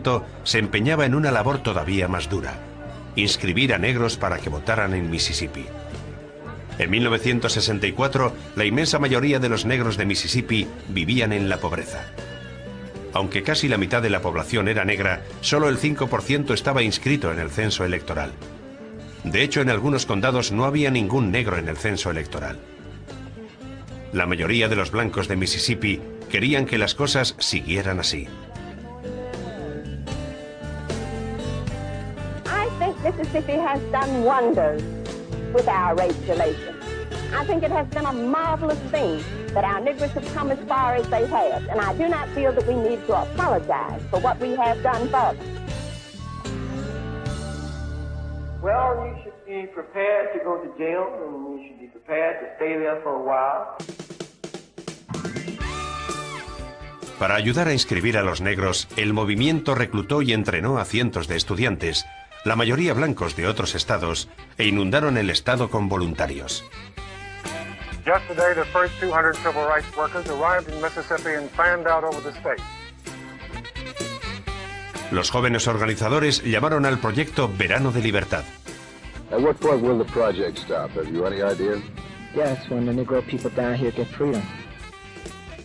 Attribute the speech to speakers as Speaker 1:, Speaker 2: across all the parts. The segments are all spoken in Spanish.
Speaker 1: movimiento se empeñaba en una labor todavía más dura: inscribir a negros para que votaran en Mississippi. En 1964, la inmensa mayoría de los negros de Mississippi vivían en la pobreza. Aunque casi la mitad de la población era negra, solo el 5% estaba inscrito en el censo electoral. De hecho, en algunos condados no había ningún negro en el censo electoral. La mayoría de los blancos de Mississippi querían que las cosas siguieran así.
Speaker 2: I think Mississippi has done wonders with our race relations. I think it has been a marvelous thing that our Negroes have come as far as they have, and I do not feel that we need to apologize for what we have done for them.
Speaker 3: Well, you should be prepared to go to jail, and you should be prepared to stay there for a while.
Speaker 1: Para ayudar a inscribir a los negros, el movimiento reclutó y entrenó a cientos de estudiantes, la mayoría blancos de otros estados, e inundaron el estado con voluntarios.
Speaker 4: Yesterday, the first 200 civil rights workers arrived in Mississippi and fanned out over the state.
Speaker 1: Los jóvenes organizadores llamaron al proyecto Verano de Libertad.
Speaker 5: At what point will the project stop? Have you any idea?
Speaker 6: Yes, when the Negro people down here get freedom.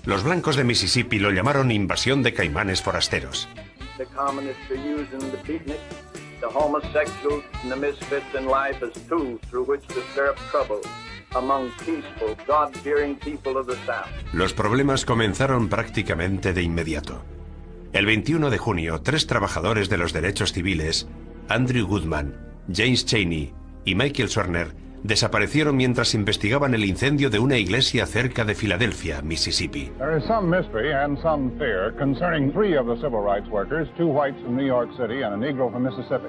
Speaker 1: Los blancos de Mississippi lo llamaron invasión de caimanes forasteros.
Speaker 3: The communists are using the beatnik, the homosexuals, and the misfits in life as tools through which to stir up trouble among peaceful, God-fearing people of the South.
Speaker 1: Los problemas comenzaron prácticamente de inmediato. El 21 de junio, 3 trabajadores de los derechos civiles, Andrew Goodman, James Chaney y Michael Swerner, desaparecieron mientras investigaban el incendio de una iglesia cerca de Filadelfia, Mississippi.
Speaker 4: There is some mystery and some fear concerning 3 of the civil rights workers, 2 whites from New York City and a Negro from Mississippi.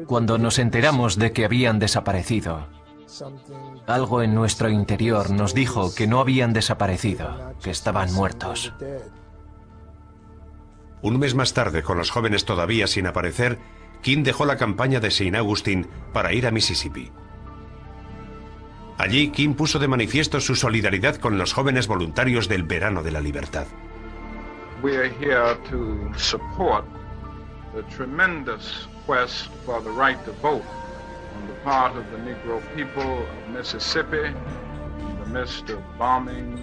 Speaker 7: Cuando nos enteramos de que habían desaparecido, algo en nuestro interior nos dijo que no habían desaparecido, que estaban muertos.
Speaker 1: Un mes más tarde, con los jóvenes todavía sin aparecer, King dejó la campaña de St. Augustine para ir a Mississippi. Allí, King puso de manifiesto su solidaridad con los jóvenes voluntarios del Verano de la Libertad.
Speaker 8: We are here to support the tremendous quest for the right to vote on the part of the Negro people of Mississippi in the midst of bombings,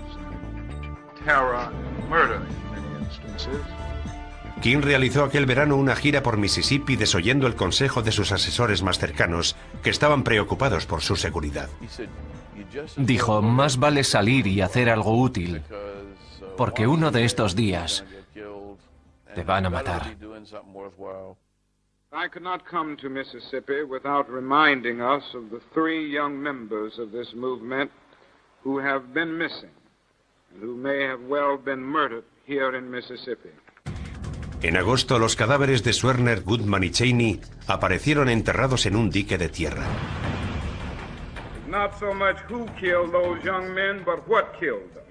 Speaker 8: terror and murder in many instances.
Speaker 1: King realizó aquel verano una gira por Mississippi desoyendo el consejo de sus asesores más cercanos, que estaban preocupados por su seguridad.
Speaker 7: Dijo, más vale salir y hacer algo útil, porque uno de estos días te van a matar.
Speaker 8: I could not come to Mississippi without reminding us of the 3 young members of this movement who have been missing and who may have well been murdered here in Mississippi.
Speaker 1: En agosto, los cadáveres de Swerner, Goodman y Chaney aparecieron enterrados en un dique de tierra.
Speaker 8: Not so much who killed those young men, but what killed them.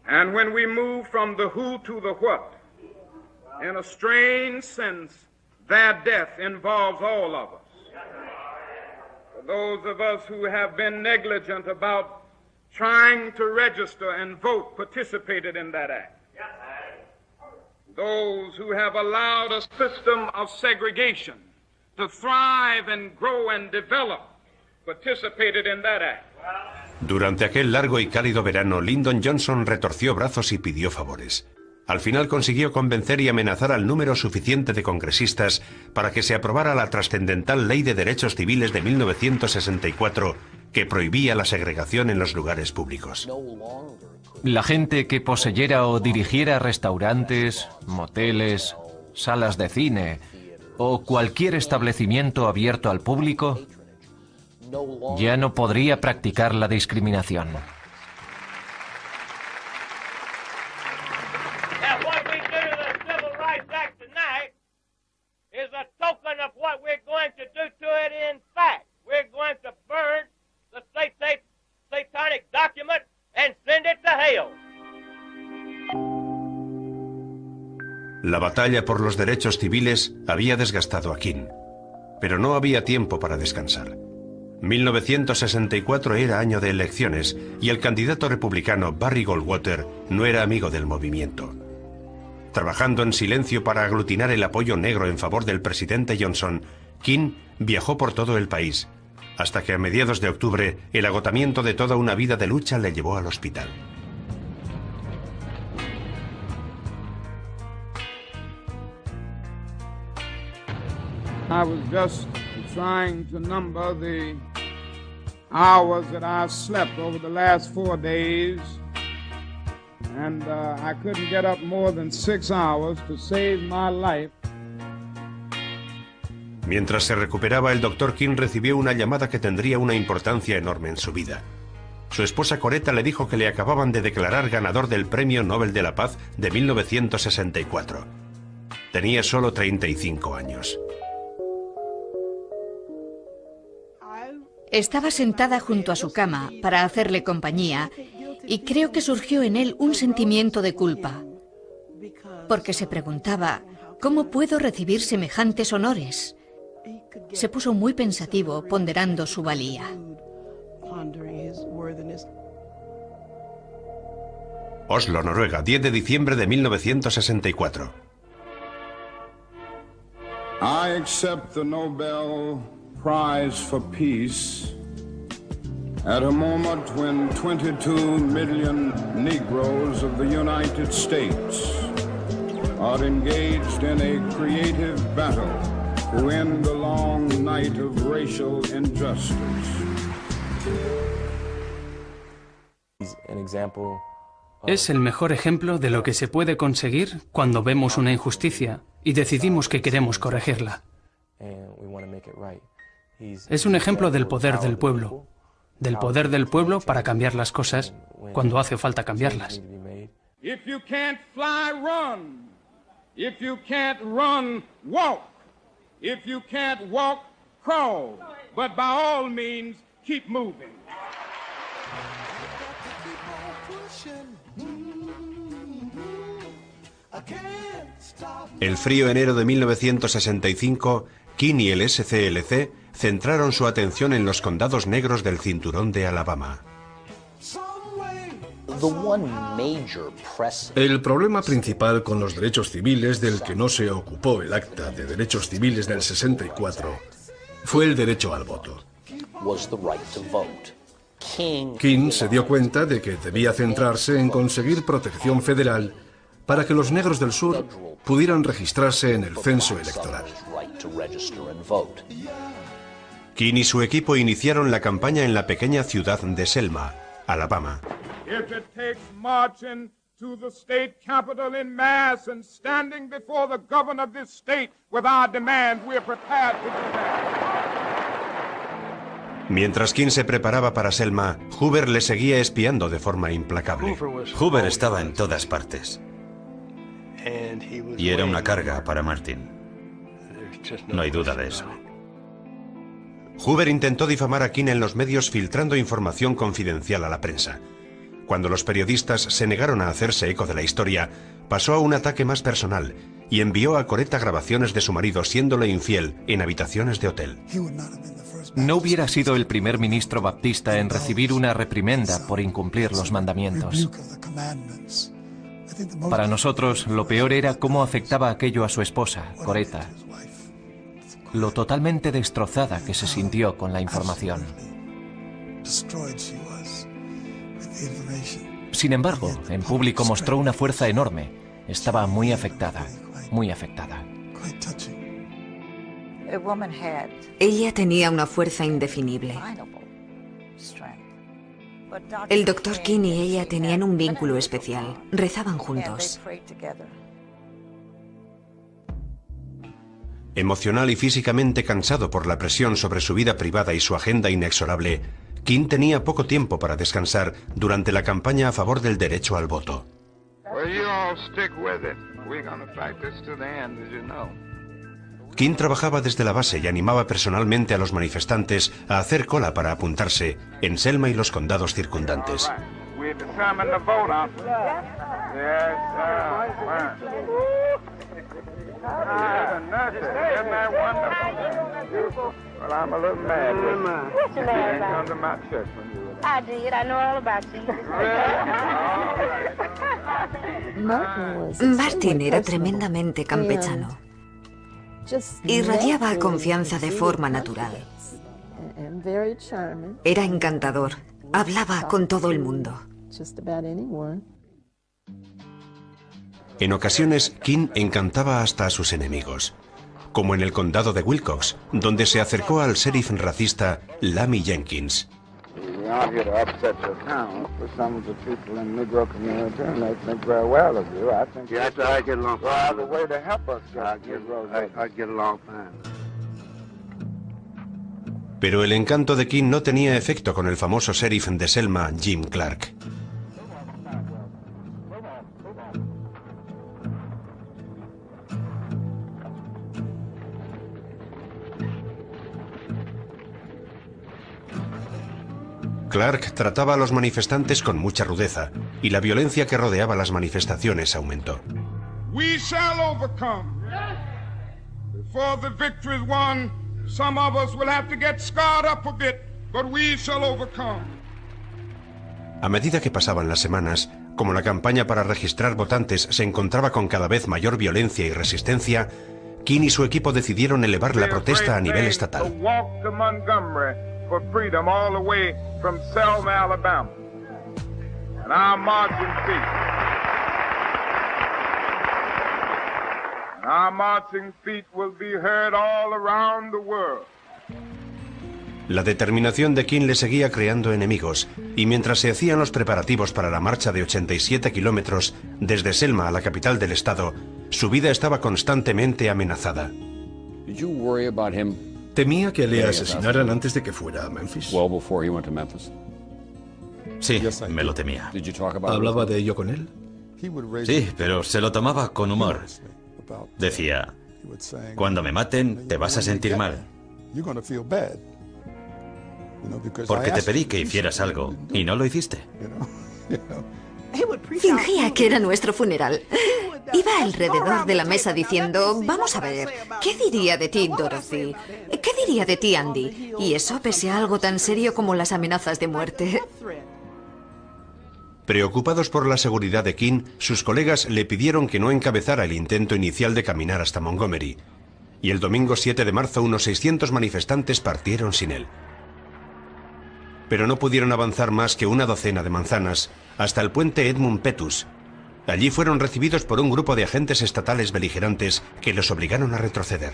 Speaker 8: And when we move from the who to the what, in a strange sense, their death involves all of us. For those of us who have been negligent about trying to register and vote participated in that act. Those who have allowed a system of segregation to thrive and grow and develop participated in that act.
Speaker 1: Durante aquel largo y cálido verano, Lyndon Johnson retorció brazos y pidió favores. Al final consiguió convencer y amenazar al número suficiente de congresistas para que se aprobara la trascendental Ley de Derechos Civiles de 1964, que prohibía la segregación en los lugares públicos.
Speaker 7: La gente que poseyera o dirigiera restaurantes, moteles, salas de cine o cualquier establecimiento abierto al público ya no podría practicar la discriminación.
Speaker 1: La batalla por los derechos civiles había desgastado a King, pero no había tiempo para descansar. 1964 era año de elecciones y el candidato republicano Barry Goldwater no era amigo del movimiento. Trabajando en silencio para aglutinar el apoyo negro en favor del presidente Johnson, King viajó por todo el país, hasta que a mediados de octubre el agotamiento de toda una vida de lucha le llevó al hospital.
Speaker 8: I was just trying to number the hours that I slept over the last 4 days, and I couldn't get up more than 6 hours to save my life.
Speaker 1: Mientras se recuperaba, el Dr. King recibió una llamada que tendría una importancia enorme en su vida. Su esposa Coretta le dijo que le acababan de declarar ganador del Premio Nobel de la Paz de 1964. Tenía solo 35 años.
Speaker 9: Estaba sentada junto a su cama para hacerle compañía y creo que surgió en él un sentimiento de culpa, porque se preguntaba, ¿cómo puedo recibir semejantes honores? Se puso muy pensativo, ponderando su valía.
Speaker 1: Oslo, Noruega, 10 de diciembre de 1964.
Speaker 8: I accept the Nobel Prize for Peace at a moment when 22 million Negroes of the United States are engaged in a creative battle to end the long night of racial injustice.
Speaker 10: Es el mejor ejemplo de lo que se puede conseguir cuando vemos una injusticia y decidimos que queremos corregirla. Es un ejemplo del poder del pueblo para cambiar las cosas cuando hace falta cambiarlas.
Speaker 8: If you can't fly, run. If you can't run, walk. If you can't walk, crawl. But by all means, keep moving.
Speaker 1: El frío enero de 1965, King y el SCLC centraron su atención en los condados negros del cinturón de Alabama.
Speaker 11: El problema principal con los derechos civiles del que no se ocupó el Acta de Derechos Civiles del 64 fue el derecho al voto. King se dio cuenta de que debía centrarse en conseguir protección federal para que los negros del sur pudieran registrarse en el censo electoral.
Speaker 1: King y su equipo iniciaron la campaña en la pequeña ciudad de Selma, Alabama.
Speaker 8: If it takes marching to the state capitol in mass and standing before the governor of this state with our demands, we're prepared to do that.
Speaker 1: Mientras King se preparaba para Selma, Hoover le seguía espiando de forma implacable.
Speaker 12: Hoover estaba en todas partes. Y era una carga para Martin. No hay duda de eso.
Speaker 1: Hoover intentó difamar a King en los medios filtrando información confidencial a la prensa. Cuando los periodistas se negaron a hacerse eco de la historia, pasó a un ataque más personal y envió a Coretta grabaciones de su marido siéndole infiel en habitaciones de hotel.
Speaker 7: No hubiera sido el primer ministro baptista en recibir una reprimenda por incumplir los mandamientos. Para nosotros, lo peor era cómo afectaba aquello a su esposa, Coretta. Lo totalmente destrozada que se sintió con la información. Sin embargo, en público mostró una fuerza enorme. Estaba muy afectada, muy afectada.
Speaker 13: Ella tenía una fuerza indefinible. El Dr. King y ella tenían un vínculo especial. Rezaban juntos.
Speaker 1: Emocional y físicamente cansado por la presión sobre su vida privada y su agenda inexorable, King tenía poco tiempo para descansar durante la campaña a favor del derecho al voto. King trabajaba desde la base y animaba personalmente a los manifestantes a hacer cola para apuntarse en Selma y los condados circundantes.
Speaker 2: Well, I'm a little mad. What's the matter about? Come to my church when you were. I did. I know all about you.
Speaker 13: Martin era tremendamente campechano. Irradiaba confianza de forma natural. Era encantador. Hablaba con todo el mundo.
Speaker 1: En ocasiones, King encantaba hasta a sus enemigos, como en el condado de Wilcox, donde se acercó al sheriff racista Lammy Jenkins. Pero el encanto de King no tenía efecto con el famoso sheriff de Selma, Jim Clark. Clark trataba a los manifestantes con mucha rudeza y la violencia que rodeaba las manifestaciones aumentó.
Speaker 8: We shall overcome. Before the victory is won, some of us will have to get scarred up a bit, but we shall overcome.
Speaker 1: A medida que pasaban las semanas, como la campaña para registrar votantes se encontraba con cada vez mayor violencia y resistencia, King y su equipo decidieron elevar la protesta a nivel estatal.
Speaker 8: For freedom all the way from Selma, Alabama. And our marching feet will be heard all around the world.
Speaker 1: La determinación de King le seguía creando enemigos, y mientras se hacían los preparativos para la marcha de 87 kilómetros desde Selma a la capital del estado, su vida estaba constantemente amenazada.
Speaker 11: ¿Temía que le asesinaran antes de que fuera a Memphis?
Speaker 12: Sí, me lo temía.
Speaker 11: ¿Hablaba de ello con él?
Speaker 12: Sí, pero se lo tomaba con humor. Decía, cuando me maten, te vas a sentir mal. Porque te pedí que hicieras algo y no lo hiciste.
Speaker 13: Fingía que era nuestro funeral. Iba alrededor de la mesa diciendo, vamos a ver, ¿qué diría de ti, Dorothy? ¿Qué diría de ti, Andy? Y eso pese a algo tan serio como las amenazas de muerte.
Speaker 1: Preocupados por la seguridad de King, sus colegas le pidieron que no encabezara el intento inicial de caminar hasta Montgomery. Y el domingo 7 de marzo unos 600 manifestantes partieron sin él. Pero no pudieron avanzar más que una docena de manzanas hasta el puente Edmund Pettus. Allí fueron recibidos por un grupo de agentes estatales beligerantes que los obligaron a retroceder.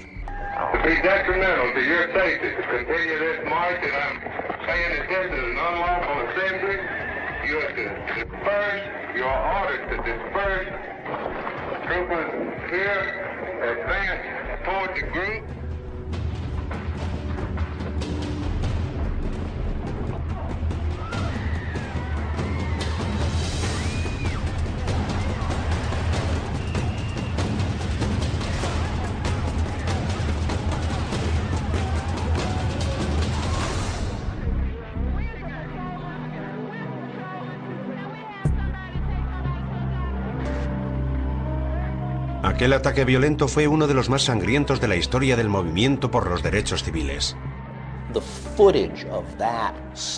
Speaker 1: Aquel ataque violento fue uno de los más sangrientos de la historia del movimiento por los derechos civiles.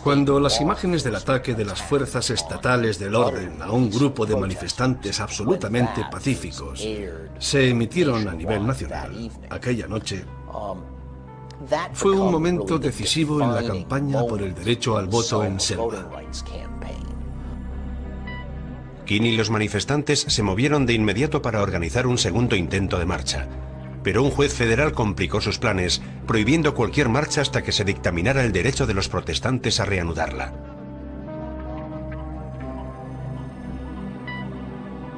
Speaker 11: Cuando las imágenes del ataque de las fuerzas estatales del orden a un grupo de manifestantes absolutamente pacíficos se emitieron a nivel nacional aquella noche, fue un momento decisivo en la campaña por el derecho al voto en Selma.
Speaker 1: King y los manifestantes se movieron de inmediato para organizar un segundo intento de marcha. Pero un juez federal complicó sus planes, prohibiendo cualquier marcha hasta que se dictaminara el derecho de los protestantes a reanudarla.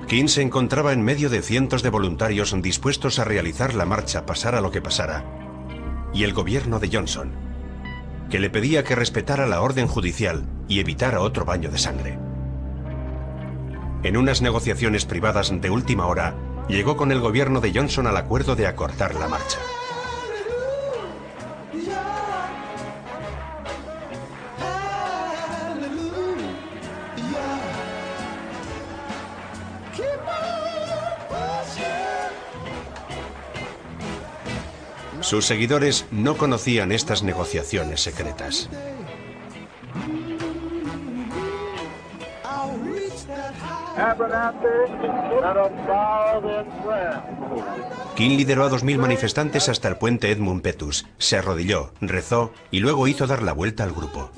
Speaker 1: King se encontraba en medio de cientos de voluntarios dispuestos a realizar la marcha pasara lo que pasara, y el gobierno de Johnson, que le pedía que respetara la orden judicial y evitara otro baño de sangre. En unas negociaciones privadas de última hora, llegó con el gobierno de Johnson al acuerdo de acortar la marcha. Sus seguidores no conocían estas negociaciones secretas.
Speaker 14: I'll reach that high.
Speaker 1: King lideró a 2000 manifestantes hasta el puente Edmund Pettus, se arrodilló, rezó y luego hizo dar la vuelta al grupo.